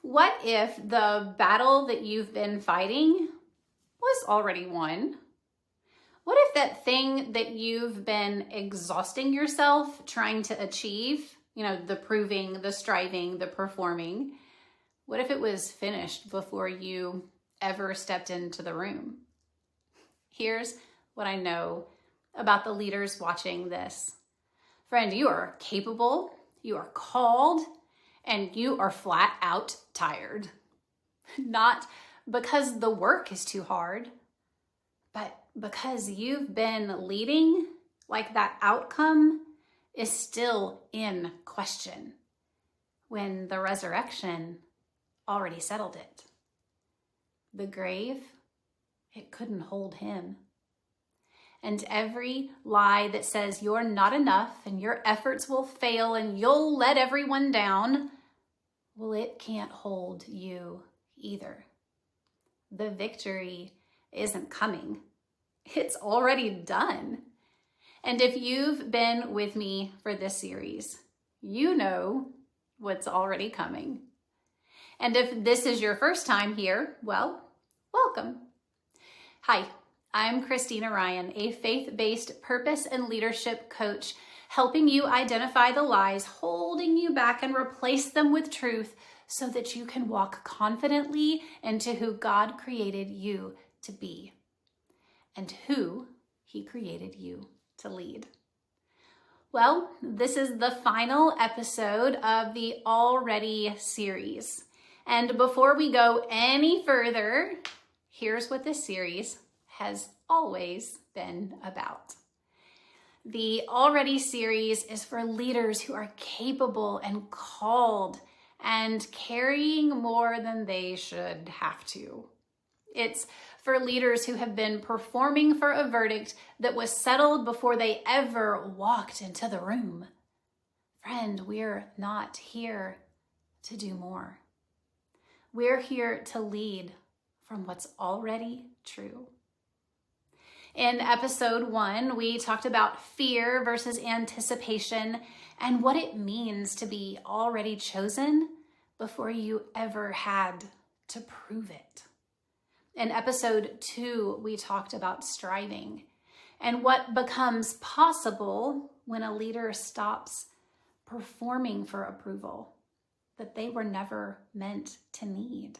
What if the battle that you've been fighting was already won? What if that thing that you've been exhausting yourself trying to achieve, the proving, the striving, the performing, what if it was finished before you ever stepped into the room? Here's what I know about the leaders watching this. Friend, you are capable, you are called, and you are flat out tired. Not because the work is too hard, but because you've been leading like that outcome is still in question when the resurrection already settled it. The grave, it couldn't hold him. And every lie that says you're not enough and your efforts will fail and you'll let everyone down, well, it can't hold you either. The victory isn't coming. It's already done. And if you've been with me for this series, you know what's already coming. And if this is your first time here, well, welcome. Hi, I'm Christina Ryan, a faith-based purpose and leadership coach, helping you identify the lies holding you back and replace them with truth so that you can walk confidently into who God created you to be and who He created you to lead. Well, this is the final episode of the Already series. And before we go any further, here's what this series has always been about. The Already series is for leaders who are capable and called and carrying more than they should have to. It's for leaders who have been performing for a verdict that was settled before they ever walked into the room. Friend, we're not here to do more. We're here to lead from what's already true. In episode 1, we talked about fear versus anticipation and what it means to be already chosen before you ever had to prove it. In episode 2, we talked about striving and what becomes possible when a leader stops performing for approval that they were never meant to need.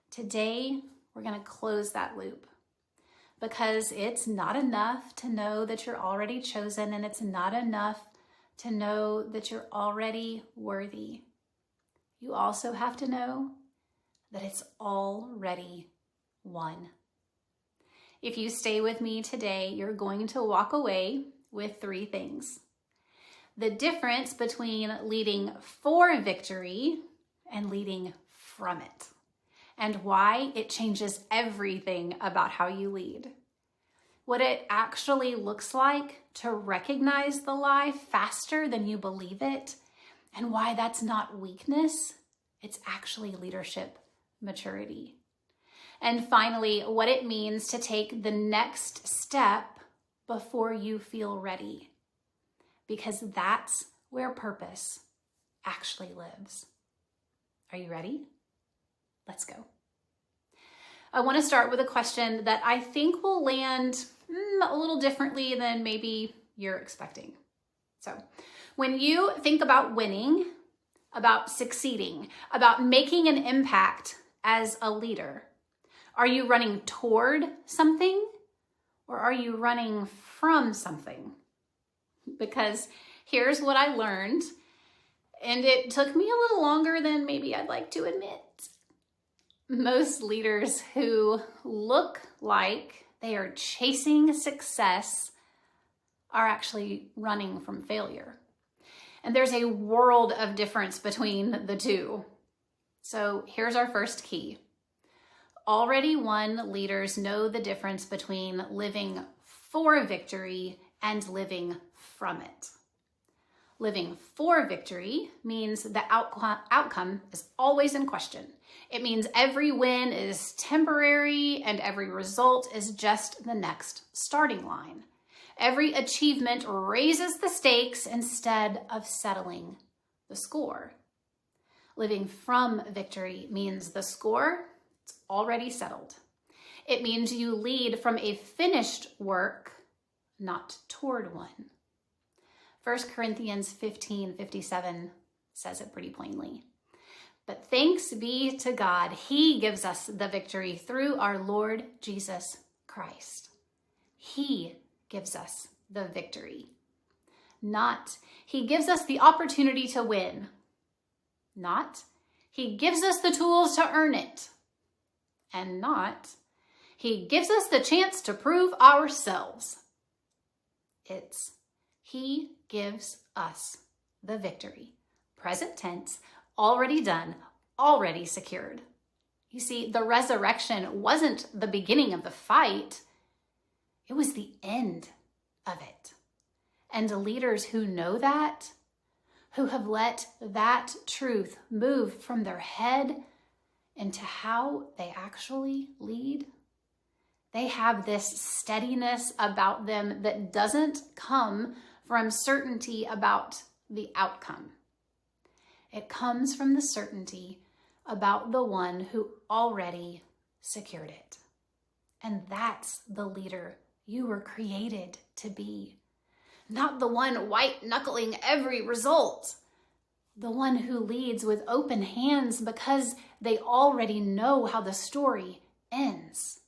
Today, we're going to close that loop because it's not enough to know that you're already chosen, and it's not enough to know that you're already worthy. You also have to know that it's already won. If you stay with me today, you're going to walk away with 3 things. The difference between leading for victory and leading from it, and why it changes everything about how you lead. What it actually looks like to recognize the lie faster than you believe it, and why that's not weakness, it's actually leadership maturity. And finally, what it means to take the next step before you feel ready, because that's where purpose actually lives. Are you ready? Let's go. I want to start with a question that I think will land a little differently than maybe you're expecting. So, when you think about winning, about succeeding, about making an impact as a leader, are you running toward something or are you running from something? Because here's what I learned, and it took me a little longer than maybe I'd like to admit. Most leaders who look like they are chasing success are actually running from failure. And there's a world of difference between the two. So here's our first key. Already won leaders know the difference between living for victory and living from it. Living for victory means the outcome is always in question. It means every win is temporary and every result is just the next starting line. Every achievement raises the stakes instead of settling the score. Living from victory means the score is already settled. It means you lead from a finished work, not toward one. 1 Corinthians 15:57 says it pretty plainly. But thanks be to God, he gives us the victory through our Lord Jesus Christ. He gives us the victory. Not, he gives us the opportunity to win. Not, he gives us the tools to earn it. And not, he gives us the chance to prove ourselves. It's, he gives us the victory. Present tense, already done, already secured. You see, the resurrection wasn't the beginning of the fight. It was the end of it. And leaders who know that, who have let that truth move from their head into how they actually lead, they have this steadiness about them that doesn't come from certainty about the outcome. It comes from the certainty about the one who already secured it. And that's the leader you were created to be. Not the one white-knuckling every result. The one who leads with open hands because they already know how the story ends.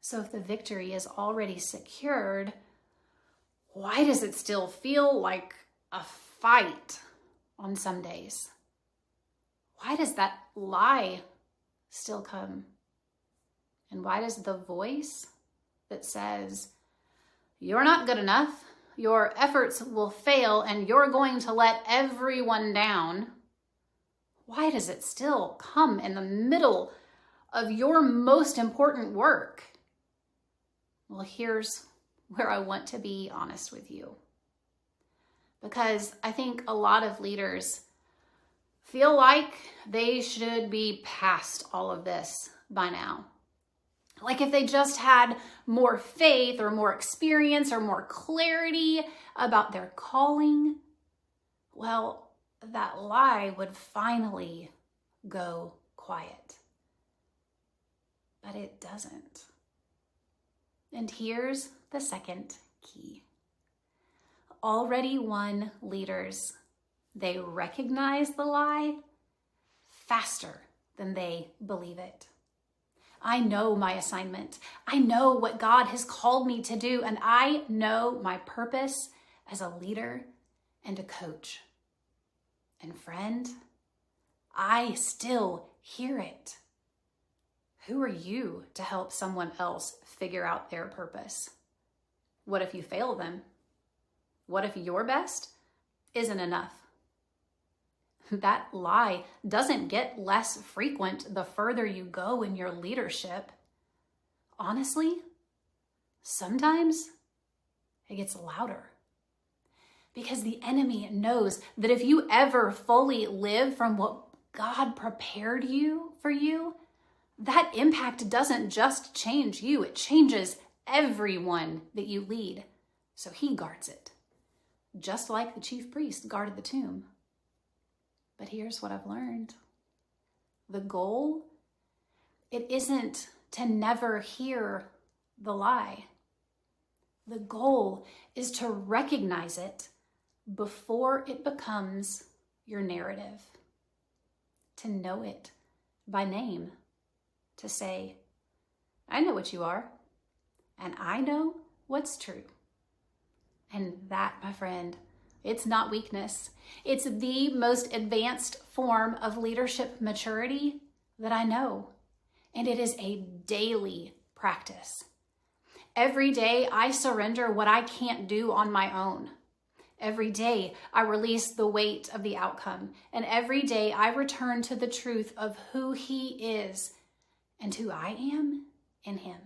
So if the victory is already secured, why does it still feel like a fight on some days? Why does that lie still come? And why does the voice that says, you're not good enough, your efforts will fail, and you're going to let everyone down, why does it still come in the middle of your most important work? Well, here's where I want to be honest with you. Because I think a lot of leaders feel like they should be past all of this by now. Like if they just had more faith or more experience or more clarity about their calling, well, that lie would finally go quiet. But it doesn't. And here's the second key. Already won leaders, they recognize the lie faster than they believe it. I know my assignment. I know what God has called me to do, and I know my purpose as a leader and a coach. And friend, I still hear it. Who are you to help someone else figure out their purpose? What if you fail them? What if your best isn't enough? That lie doesn't get less frequent the further you go in your leadership. Honestly, sometimes it gets louder. Because the enemy knows that if you ever fully live from what God prepared for you, that impact doesn't just change you, it changes everyone that you lead. So he guards it, just like the chief priest guarded the tomb. But here's what I've learned. The goal, it isn't to never hear the lie. The goal is to recognize it before it becomes your narrative. To know it by name. To say, I know what you are, and I know what's true. And that, my friend, it's not weakness. It's the most advanced form of leadership maturity that I know. And it is a daily practice. Every day I surrender what I can't do on my own. Every day I release the weight of the outcome. And every day I return to the truth of who he is and who I am in him.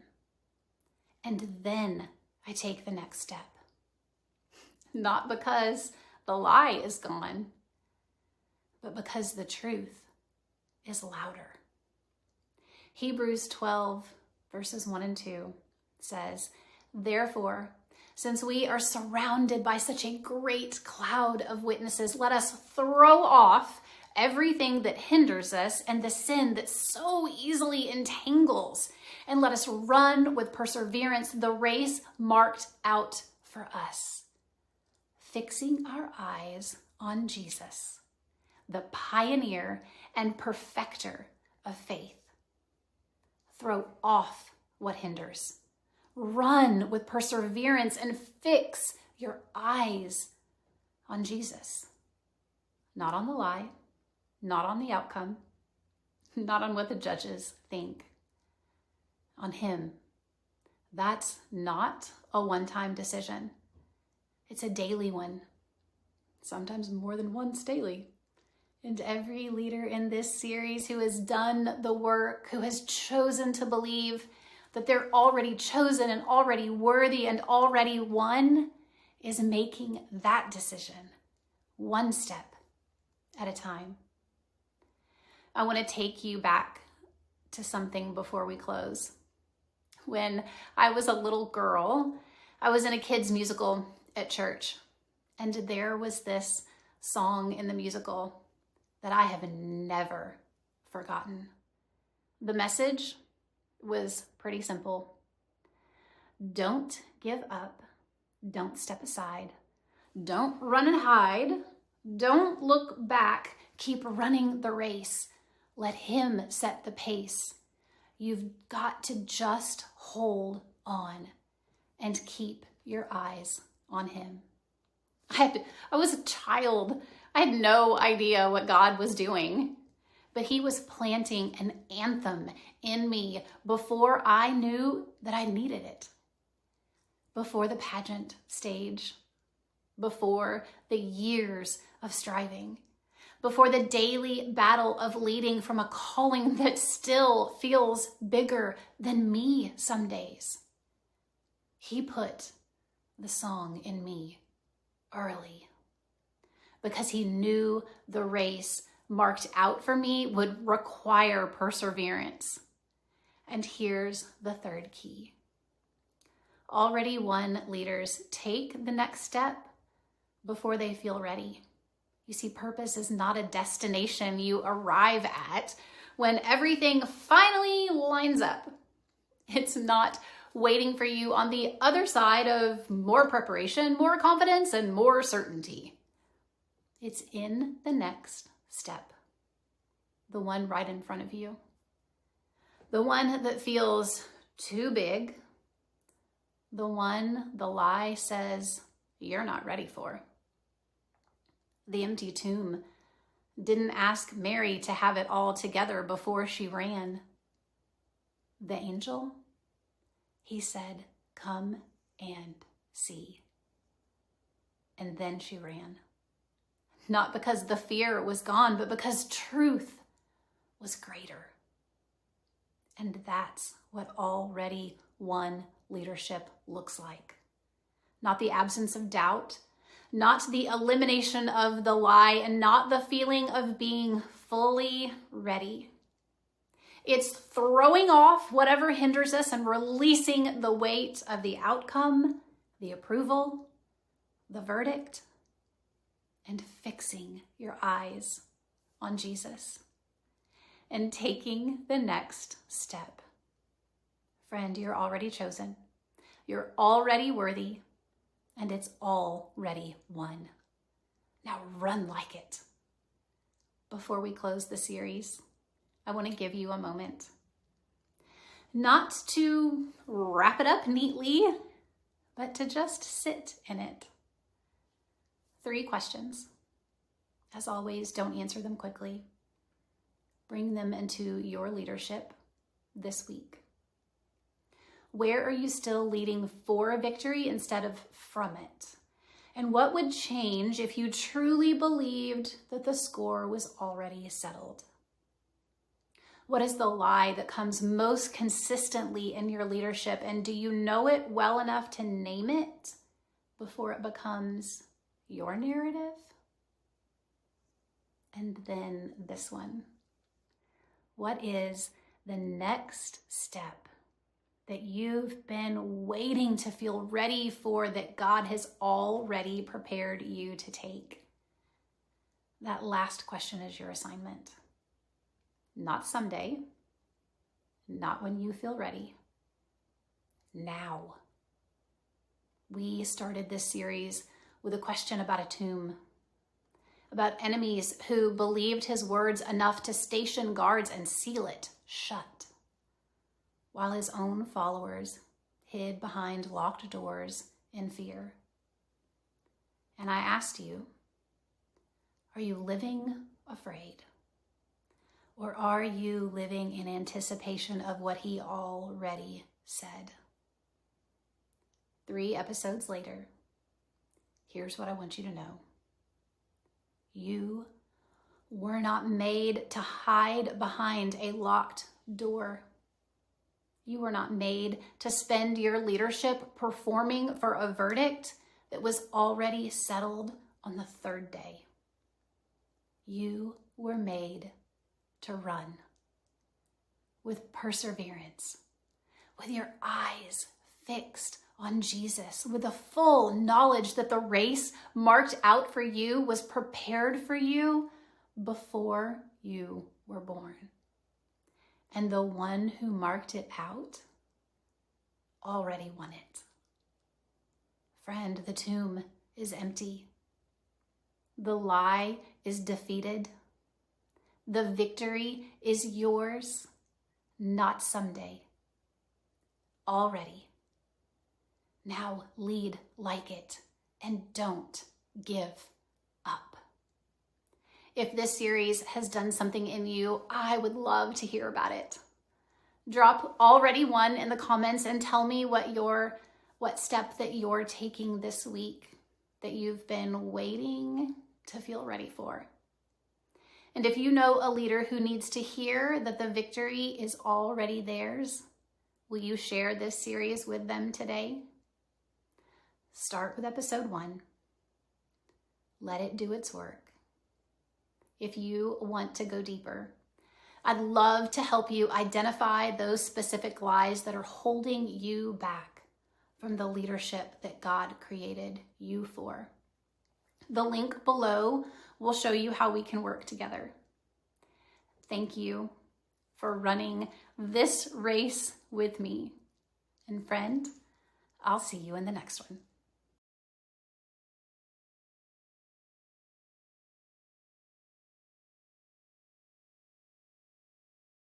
And then I take the next step. Not because the lie is gone, but because the truth is louder. Hebrews 12, verses 1 and 2 says, therefore, since we are surrounded by such a great cloud of witnesses, let us throw off everything that hinders us and the sin that so easily entangles, and let us run with perseverance the race marked out for us, fixing our eyes on Jesus, the pioneer and perfecter of faith. Throw off what hinders. Run with perseverance and fix your eyes on Jesus. Not on the lie, not on the outcome, not on what the judges think. On him. That's not a one-time decision. It's a daily one. Sometimes more than once daily. And every leader in this series who has done the work, who has chosen to believe that they're already chosen and already worthy and already won, is making that decision one step at a time. I want to take you back to something before we close. When I was a little girl, I was in a kids' musical at church, and there was this song in the musical that I have never forgotten. The message was pretty simple. Don't give up. Don't step aside. Don't run and hide. Don't look back. Keep running the race. Let him set the pace. You've got to just hold on and keep your eyes on him. I was a child. I had no idea what God was doing, but he was planting an anthem in me before I knew that I needed it. Before the pageant stage, before the years of striving, before the daily battle of leading from a calling that still feels bigger than me some days. He put the song in me early because he knew the race marked out for me would require perseverance. And here's the third key. Already won leaders take the next step before they feel ready. You see, purpose is not a destination you arrive at when everything finally lines up. It's not waiting for you on the other side of more preparation, more confidence, and more certainty. It's in the next step, the one right in front of you, the one that feels too big, the one the lie says you're not ready for. The empty tomb didn't ask Mary to have it all together before she ran. The angel, he said, "Come and see." And then she ran. Not because the fear was gone, but because truth was greater. And that's what already won leadership looks like. Not the absence of doubt, not the elimination of the lie, and not the feeling of being fully ready. It's throwing off whatever hinders us and releasing the weight of the outcome, the approval, the verdict, and fixing your eyes on Jesus and taking the next step. Friend, you're already chosen. You're already worthy. And it's already won. Now run like it. Before we close the series, I want to give you a moment. Not to wrap it up neatly, but to just sit in it. 3 questions. As always, don't answer them quickly. Bring them into your leadership this week. Where are you still leading for a victory instead of from it? And what would change if you truly believed that the score was already settled? What is the lie that comes most consistently in your leadership? And do you know it well enough to name it before it becomes your narrative? And then this one. What is the next step that you've been waiting to feel ready for, that God has already prepared you to take? That last question is your assignment. Not someday, not when you feel ready. Now. We started this series with a question about a tomb, about enemies who believed his words enough to station guards and seal it shut, while his own followers hid behind locked doors in fear. And I asked you, are you living afraid? Or are you living in anticipation of what he already said? 3 episodes later, here's what I want you to know. You were not made to hide behind a locked door. You were not made to spend your leadership performing for a verdict that was already settled on the 3rd day. You were made to run with perseverance, with your eyes fixed on Jesus, with the full knowledge that the race marked out for you was prepared for you before you were born. And the one who marked it out already won it. Friend, the tomb is empty. The lie is defeated. The victory is yours, not someday. Already. Now lead like it and don't give up. If this series has done something in you, I would love to hear about it. Drop already one in the comments and tell me what step that you're taking this week that you've been waiting to feel ready for. And if you know a leader who needs to hear that the victory is already theirs, will you share this series with them today? Start with episode 1. Let it do its work. If you want to go deeper, I'd love to help you identify those specific lies that are holding you back from the leadership that God created you for. The link below will show you how we can work together. Thank you for running this race with me. And friend, I'll see you in the next one.